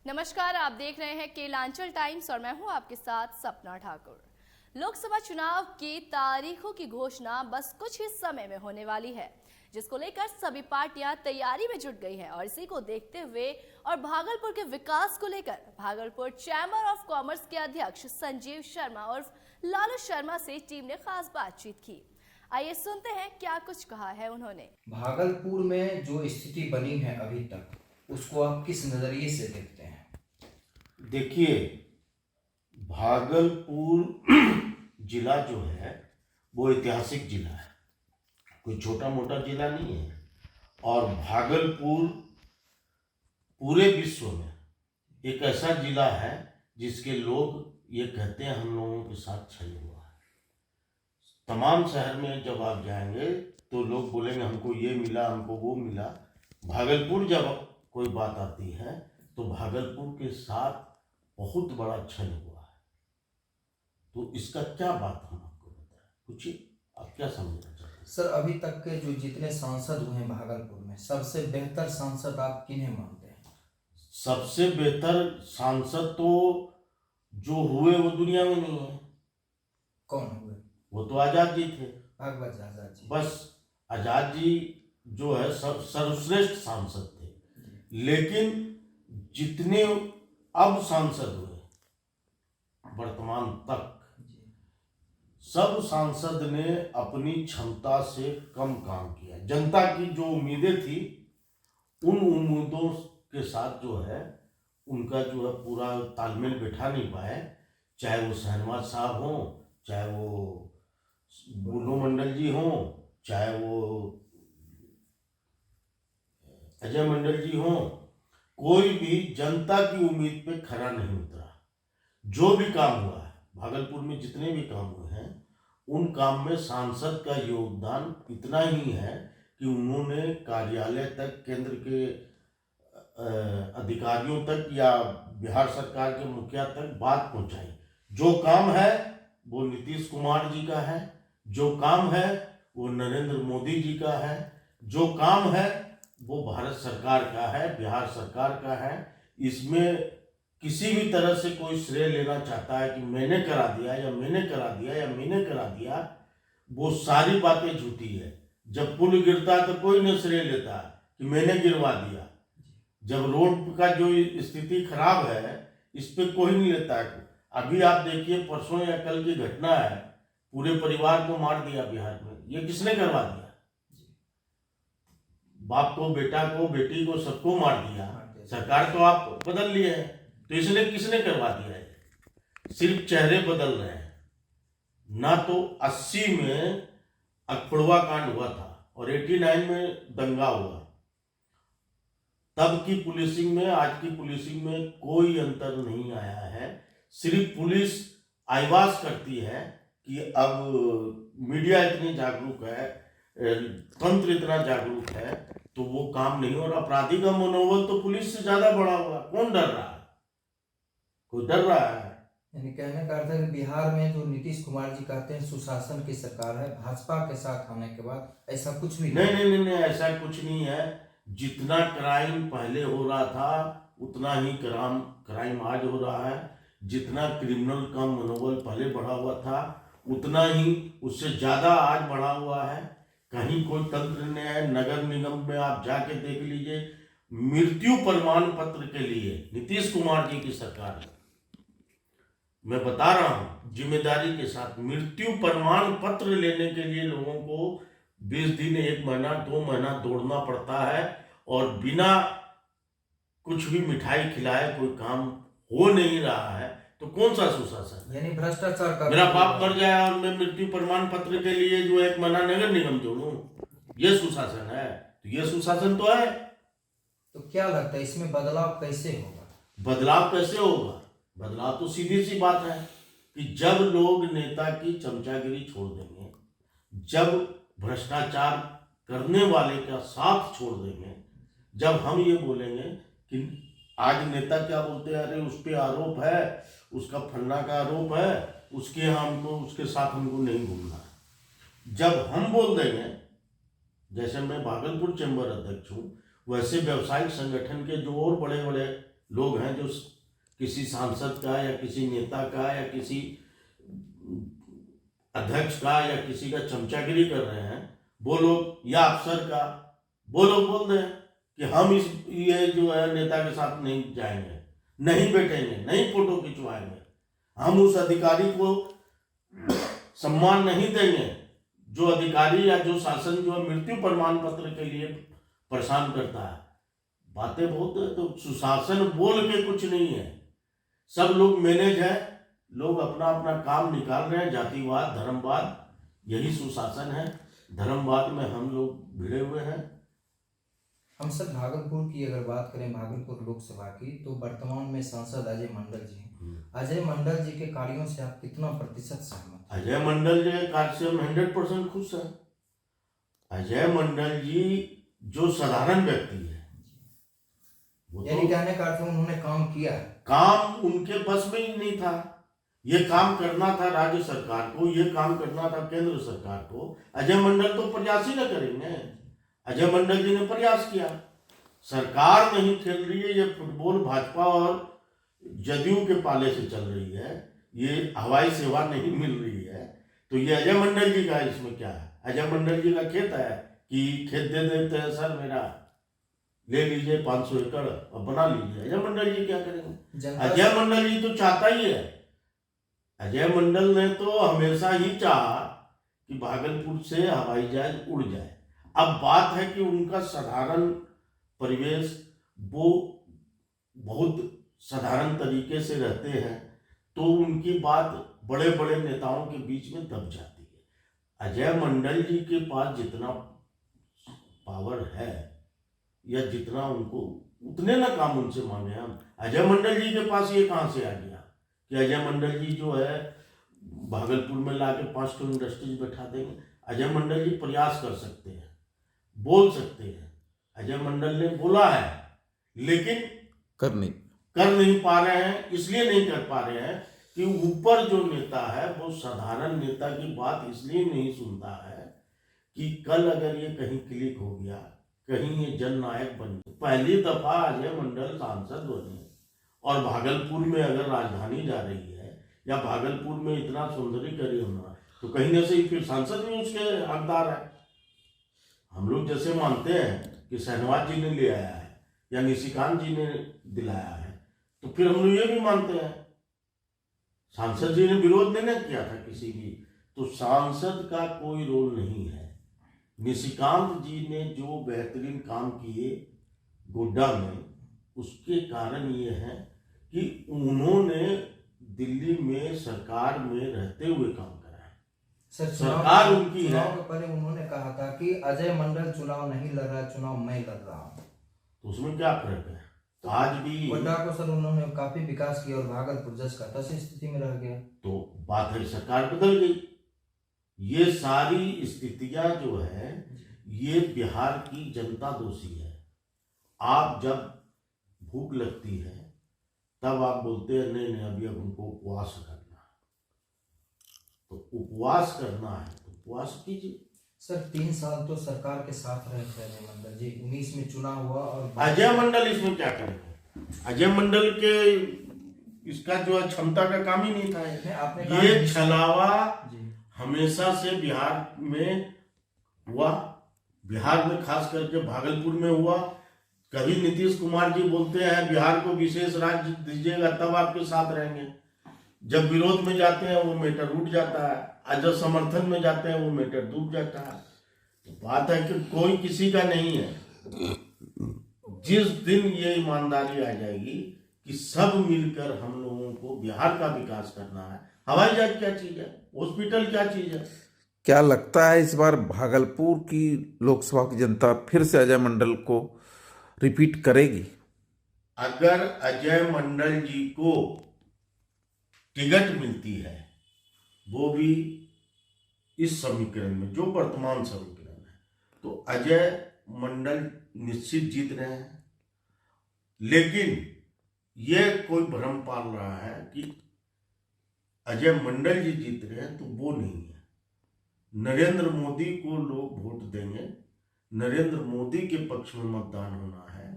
नमस्कार, आप देख रहे हैं केलांचल टाइम्स और मैं हूं आपके साथ सपना ठाकुर। लोकसभा चुनाव की तारीखों की घोषणा बस कुछ ही समय में होने वाली है, जिसको लेकर सभी पार्टियां तैयारी में जुट गई हैं। और इसी को देखते हुए और भागलपुर के विकास को लेकर भागलपुर चैम्बर ऑफ कॉमर्स के अध्यक्ष संजीव शर्मा उर्फ लालू शर्मा से टीम ने खास बातचीत की। आइए सुनते हैं क्या कुछ कहा है उन्होंने। भागलपुर में जो स्थिति बनी है अभी तक, उसको आप किस नजरिए से देखते हैं? देखिए, भागलपुर जिला जो है वो ऐतिहासिक जिला है, कोई छोटा मोटा जिला नहीं है। और भागलपुर पूरे विश्व में एक ऐसा जिला है जिसके लोग ये कहते हैं हम लोगों के साथ छल हुआ है। तमाम शहर में जब आप जाएंगे तो लोग बोलेंगे हमको ये मिला, हमको वो मिला। भागलपुर जब कोई बात आती है तो भागलपुर के साथ बहुत बड़ा छल हुआ है। तो इसका क्या बात हम आपको बताएं, कुछ आप क्या समझना चाहते हैं? सर, अभी तक के जो जितने सांसद हुए हैं भागलपुर में, सबसे बेहतर सांसद आप किन्हें मानते हैं? सबसे बेहतर सांसद तो जो हुए वो दुनिया में नहीं है। कौन हुए? वो तो आजाद जी थे। भागवत आजाद जी। बस आजाद जी जो है सर्वश्रेष्ठ सांसद थे। लेकिन जितने अब सांसद हुए वर्तमान तक, सब सांसद ने अपनी क्षमता से कम काम किया। जनता की जो उम्मीदें थी उन उम्मीदों के साथ जो है उनका जो है पूरा तालमेल बैठा नहीं पाए। चाहे वो शहनवाज साहब हों, चाहे वो बुल्लू मंडल जी हों, चाहे वो अजय मंडल जी हों, कोई भी जनता की उम्मीद पे खरा नहीं उतरा। जो भी काम हुआ है भागलपुर में, जितने भी काम हुए हैं, उन काम में सांसद का योगदान इतना ही है कि उन्होंने कार्यालय तक, केंद्र के अधिकारियों तक या बिहार सरकार के मुखिया तक बात पहुंचाई। जो काम है वो नीतीश कुमार जी का है, जो काम है वो नरेंद्र मोदी जी का है, जो काम है वो भारत सरकार का है, बिहार सरकार का है। इसमें किसी भी तरह से कोई श्रेय लेना चाहता है कि मैंने करा दिया या मैंने करा दिया या मैंने करा दिया, वो सारी बातें झूठी है। जब पुल गिरता है तो कोई न श्रेय लेता है कि मैंने गिरवा दिया। जब रोड का जो स्थिति खराब है, इस पे कोई नहीं लेता है। अभी आप देखिए, परसों या कल की घटना है, पूरे परिवार को मार दिया बिहार में। ये किसने करवा दिया? बाप को, बेटा को, बेटी को, सबको मार दिया। सरकार तो आप बदल लिए हैं, तो इसलिए किसने करवा दिया है? सिर्फ चेहरे बदल रहे हैं ना। तो 80 में अखफड़वा कांड हुआ था और 89 में दंगा हुआ। तब की पुलिसिंग में आज की पुलिसिंग में कोई अंतर नहीं आया है। सिर्फ पुलिस आईवास करती है कि अब मीडिया इतनी जागरूक है, तंत्र इतना जागरूक है, तो वो काम नहीं। और अपराधी का मनोबल तो पुलिस से ज्यादा बढ़ा हुआ। कौन डर रहा है? कोई डर रहा है? यानी कहने का अर्थ है कि बिहार में जो नीतीश कुमार जी कहते हैं सुशासन की सरकार है, भाजपा के साथ आने के बाद ऐसा कुछ भी नहीं, ऐसा कुछ नहीं है। जितना क्राइम पहले हो रहा था उतना ही क्राइम आज हो रहा है। जितना क्रिमिनल का मनोबल पहले बढ़ा हुआ था उतना ही उससे ज्यादा आज बढ़ा हुआ है। कहीं कोई तंत्र नहीं है। नगर निगम में आप जाके देख लीजिए, मृत्यु प्रमाण पत्र के लिए नीतीश कुमार जी की सरकार है, मैं बता रहा हूं जिम्मेदारी के साथ, मृत्यु प्रमाण पत्र लेने के लिए लोगों को 20 दिन, 1 महीना, 2 महीना दौड़ना पड़ता है। और बिना कुछ भी मिठाई खिलाए कोई काम हो नहीं रहा है। तो कौन सा सुशासन? यानी भ्रष्टाचार का। मेरा बाप मर जाए और मैं मृत्यु प्रमाण पत्र के लिए जो 1 महीना नगर निगम जोड़ूं, ये सुशासन है? तो ये सुशासन तो है। तो क्या लगता है इसमें बदलाव कैसे होगा? बदलाव कैसे होगा? बदलाव तो सीधी सी बात है कि जब लोग नेता की चमचागिरी छोड़ देंगे, जब भ्रष्टाचार करने वाले का साथ छोड़ देंगे, जब हम ये बोलेंगे कि आज नेता क्या बोलते हैं, अरे उस पर आरोप है, उसका फन्ना का आरोप है, उसके यहाँ हमको, उसके साथ हमको नहीं घूमना है। जब हम बोल देंगे, जैसे मैं भागलपुर चैम्बर अध्यक्ष हूँ, वैसे व्यवसायिक संगठन के जो और बड़े बड़े लोग हैं जो किसी सांसद का या किसी नेता का या किसी अध्यक्ष का या किसी का चमचागिरी कर रहे हैं, वो लोग या अफसर का, वो लोग बोल रहे हैं कि हम ये जो है नेता के साथ नहीं जाएंगे, नहीं बैठेंगे, नहीं फोटो खिंचवाएंगे, हम उस अधिकारी को सम्मान नहीं देंगे जो अधिकारी या जो शासन जो मृत्यु प्रमाण पत्र के लिए परेशान करता है। बातें बहुत है, तो सुशासन बोल के कुछ नहीं है, सब लोग मैनेज है, लोग अपना अपना काम निकाल रहे हैं। जातिवाद, धर्मवाद, यही सुशासन है। धर्मवाद में हम लोग भिड़े हुए हैं। हम सब भागलपुर की अगर बात करें, भागलपुर लोकसभा की, तो वर्तमान में सांसद अजय मंडल जी हैं। अजय मंडल जी के कार्यों से आप कितना प्रतिशत सहमत? अजय मंडल जी के कार्य से हम 100% खुश हैं। अजय मंडल जी जो साधारण व्यक्ति है, यानी कहने का अर्थ उन्होंने काम किया है। काम उनके बस में ही नहीं था। ये काम करना था राज्य सरकार को, ये काम करना था केंद्र सरकार को। अजय मंडल तो प्रयास ही न करेंगे। अजय मंडल जी ने प्रयास किया। सरकार नहीं खेल रही है, ये फुटबॉल भाजपा और जदयू के पाले से चल रही है, ये हवाई सेवा नहीं मिल रही है, तो ये अजय मंडल जी का इसमें क्या है? अजय मंडल जी का खेत है कि खेत दे देते हैं, सर मेरा ले लीजिए 500 एकड़ और बना लीजिए। अजय मंडल जी क्या करेंगे? अजय मंडल जी तो चाहता ही है। अजय मंडल ने तो हमेशा ही चाहा कि भागलपुर से हवाई जहाज उड़ जाए। अब बात है कि उनका साधारण परिवेश, वो बहुत साधारण तरीके से रहते हैं, तो उनकी बात बड़े बड़े नेताओं के बीच में दब जाती है। अजय मंडल जी के पास जितना पावर है या जितना उनको, उतने ना काम उनसे मांगे हम। अजय मंडल जी के पास ये कहाँ से आ गया कि अजय मंडल जी जो है भागलपुर में लाके 5 इंडस्ट्रीज बैठा देंगे? अजय मंडल जी प्रयास कर सकते हैं, बोल सकते हैं। अजय मंडल ने बोला है, लेकिन कर नहीं पा रहे हैं। इसलिए नहीं कर पा रहे हैं कि ऊपर जो नेता है वो साधारण नेता की बात इसलिए नहीं सुनता है कि कल अगर ये कहीं क्लिक हो गया, कहीं ये जननायक बन गया। पहली दफा अजय मंडल सांसद बने और भागलपुर में अगर राजधानी जा रही है या भागलपुर में इतना सौंदर्यीकरण होना, तो कहीं ना कहीं फिर सांसद भी उसके हकदार है। हम लोग जैसे मानते हैं कि शहनवाज जी ने ले आया है या निशिकांत जी ने दिलाया है, तो फिर हम लोग ये भी मानते हैं सांसद जी ने विरोध नहीं किया था किसी की, तो सांसद का कोई रोल नहीं है। निशिकांत जी ने जो बेहतरीन काम किए गोड्डा में, उसके कारण ये है कि उन्होंने दिल्ली में सरकार में रहते हुए काम करा है। सरकार उनकी है। चुनाव के पहले उन्होंने कहा था कि अजय मंडल चुनाव नहीं लड़ रहा, चुनाव मैं लड़ रहा हूँ, तो उसमें क्या फर्क है? तो आज भी गोड्डा को सर उन्होंने काफी विकास किया और भागलपुर जस का तस स्थिति में रह गया। तो बात है सरकार बदल गई। ये सारी स्थितियां जो है, ये बिहार की जनता दोषी है। आप जब भूख लगती है तब आप बोलते हैं नहीं अभी अब उनको उपवास करना है, तो उपवास करना है तो उपवास कीजिए। सर 3 साल तो सरकार के साथ रहे थे अजय मंडल जी, 19 में चुनाव हुआ और अजय मंडल इसमें क्या करेंगे? अजय मंडल के इसका जो है क्षमता का काम ही नहीं था। ये छलावा हमेशा से बिहार में हुआ, बिहार में खास करके भागलपुर में हुआ। कभी नीतीश कुमार जी बोलते हैं बिहार को विशेष राज्य दीजिएगा तब आपके साथ रहेंगे, जब विरोध में जाते हैं वो मैटर उठ जाता है, और जब समर्थन में जाते हैं वो मैटर डूब जाता है। तो बात है कि कोई किसी का नहीं है। जिस दिन ये ईमानदारी आ जाएगी कि सब मिलकर हम लोगों को बिहार का विकास करना है। हवाई जहाज क्या चीज है? हॉस्पिटल क्या चीज है? क्या लगता है इस बार भागलपुर की लोकसभा की जनता फिर से अजय मंडल को रिपीट करेगी? अगर अजय मंडल जी को टिकट मिलती है, वो भी इस समीकरण में जो वर्तमान समीकरण है, तो अजय मंडल निश्चित जीत रहे हैं। लेकिन ये कोई भ्रम पाल रहा है कि अजय मंडल जी जीत रहे हैं, तो वो नहीं है। नरेंद्र मोदी को लोग वोट देंगे, नरेंद्र मोदी के पक्ष में मतदान होना है।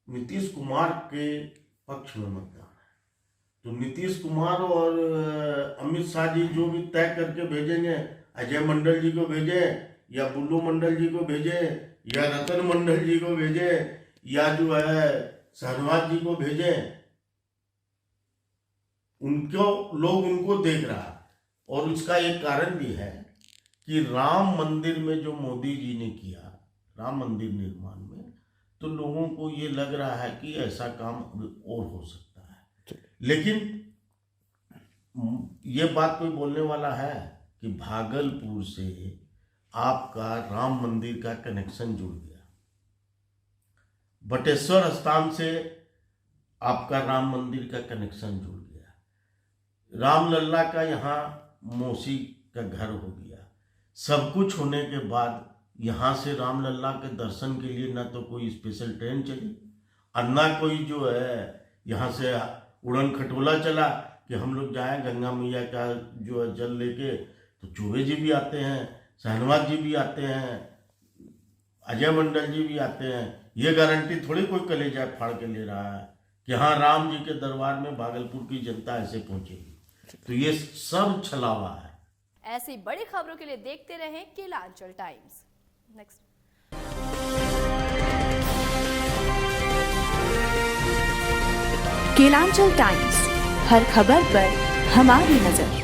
नीतीश कुमार के पक्ष में मतदान है। तो नीतीश कुमार और अमित शाह जी जो भी तय करके भेजेंगे, अजय मंडल जी को भेजे या बुल्लू मंडल जी को भेजे या रतन मंडल जी को भेजे या जो है शहनवाज जी को भेजे, लोग उनको देख रहा है। और उसका एक कारण भी है कि राम मंदिर में जो मोदी जी ने किया, राम मंदिर निर्माण में, तो लोगों को ये लग रहा है कि ऐसा काम और हो सकता है। लेकिन ये बात कोई बोलने वाला है कि भागलपुर से आपका राम मंदिर का कनेक्शन जुड़ गया, बटेश्वर स्थान से आपका राम मंदिर का कनेक्शन जुड़ गया, रामलला का यहाँ मौसी का घर हो गया। सब कुछ होने के बाद यहाँ से रामलला के दर्शन के लिए ना तो कोई स्पेशल ट्रेन चली और ना कोई जो है यहाँ से उड़न खटोला चला कि हम लोग जाएं गंगा मैया का जो है जल लेके। तो चौबे जी भी आते हैं, शहनवाज जी भी आते हैं, अजय मंडल जी भी आते हैं। ये गारंटी थोड़ी कोई कलेजा फाड़ के ले रहा है कि हाँ राम जी के दरबार में भागलपुर की जनता ऐसे पहुंचेगी। तो ये सब छलावा है। ऐसी बड़ी खबरों के लिए देखते रहें Kelanchal Times. Next. Kelanchal Times, हर खबर पर हमारी नजर।